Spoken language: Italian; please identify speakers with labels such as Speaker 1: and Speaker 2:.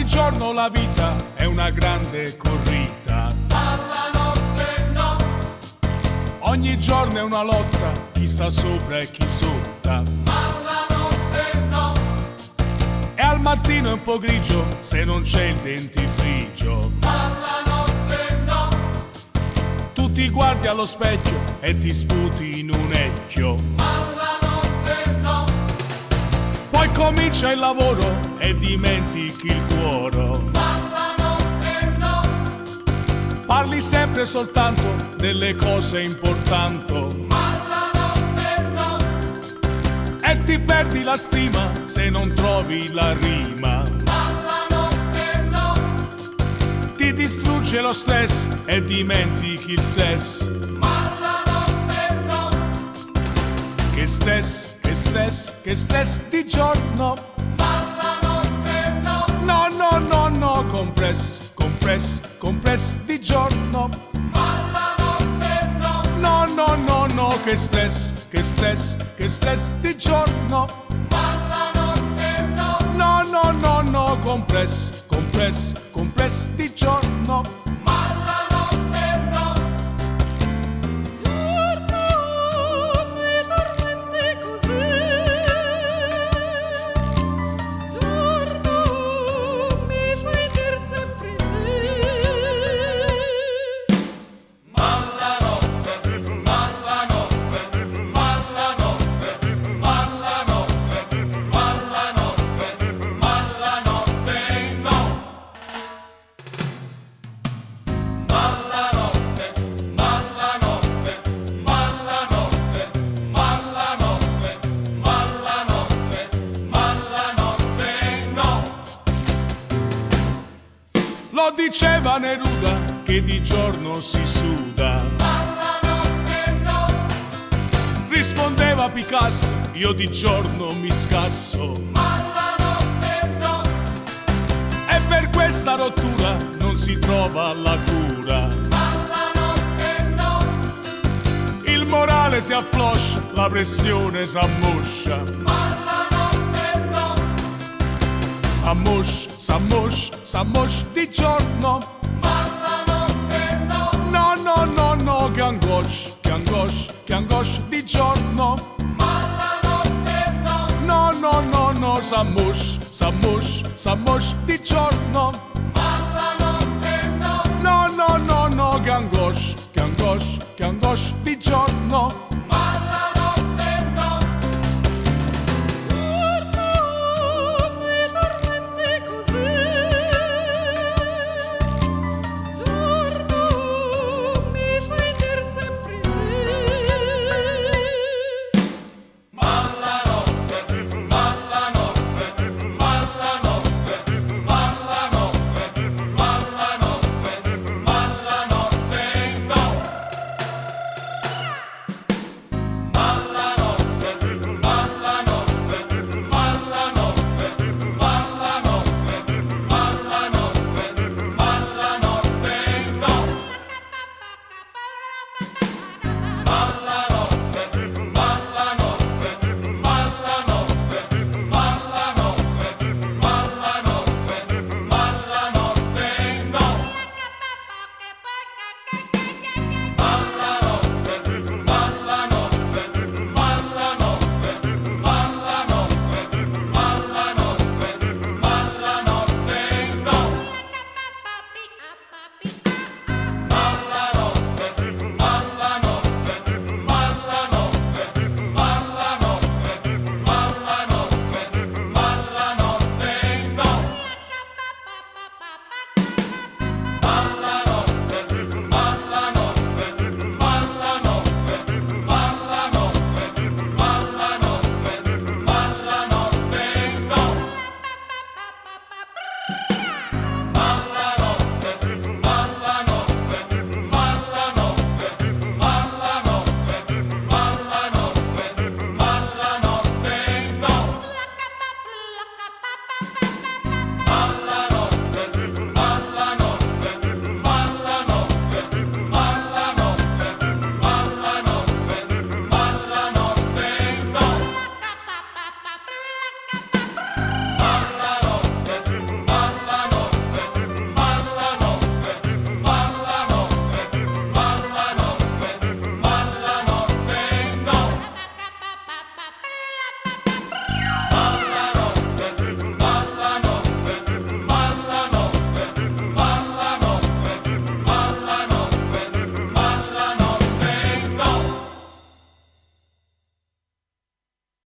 Speaker 1: giorno la vita è una grande corrita,
Speaker 2: ma la notte no.
Speaker 1: ogni giorno è una lotta, chi sta sopra e chi sotto,
Speaker 2: Ma la notte no.
Speaker 1: e al mattino è un po' grigio se non c'è il dentifricio.
Speaker 2: Ma la notte no.
Speaker 1: Tu ti guardi allo specchio e ti sputi in un ecchio.
Speaker 2: Ma la notte no.
Speaker 1: Poi comincia il lavoro e dimentichi il cuore.
Speaker 2: Ma la notte no.
Speaker 1: Parli sempre soltanto delle cose importanti
Speaker 2: Ma la notte no.
Speaker 1: e ti perdi la stima se non trovi la rima.
Speaker 2: Ma la notte no.
Speaker 1: Ti distrugge lo stress e dimentichi il sesso.
Speaker 2: Ma la notte no.
Speaker 1: Che stess di giorno.
Speaker 2: Ma la notte no.
Speaker 1: No, compress di giorno.
Speaker 2: Ma la notte no.
Speaker 1: No, che stess di giorno.
Speaker 2: Ma la notte no.
Speaker 1: No, compress di giorno.
Speaker 2: Ma la notte no.
Speaker 3: Giorno mi tormenti così, giorno mi fai dir sempre sì.
Speaker 2: Ma la notte, ma la notte, ma la notte, ma la notte, ma la notte, ma la notte no. Ma la notte, ma la notte, ma la notte, ma la notte, ma la notte, ma la notte no.
Speaker 1: Lo diceva Neruda che di giorno si suda.
Speaker 2: Ma la notte no.
Speaker 1: Rispondeva Picasso, io di giorno mi scasso.
Speaker 2: Ma la notte no.
Speaker 1: E per questa rottura non si trova la cura.
Speaker 2: Ma la notte no.
Speaker 1: Il morale si affloscia, la pressione s'ammoscia.
Speaker 2: Ma la notte no.
Speaker 1: S'ammoscia di giorno.
Speaker 2: Ma la notte no.
Speaker 1: No, che angoscia di giorno.
Speaker 2: Ma la notte no.
Speaker 1: No, s'ammoscia di giorno.
Speaker 2: Ma la notte no.
Speaker 1: No, che angoscia di giorno.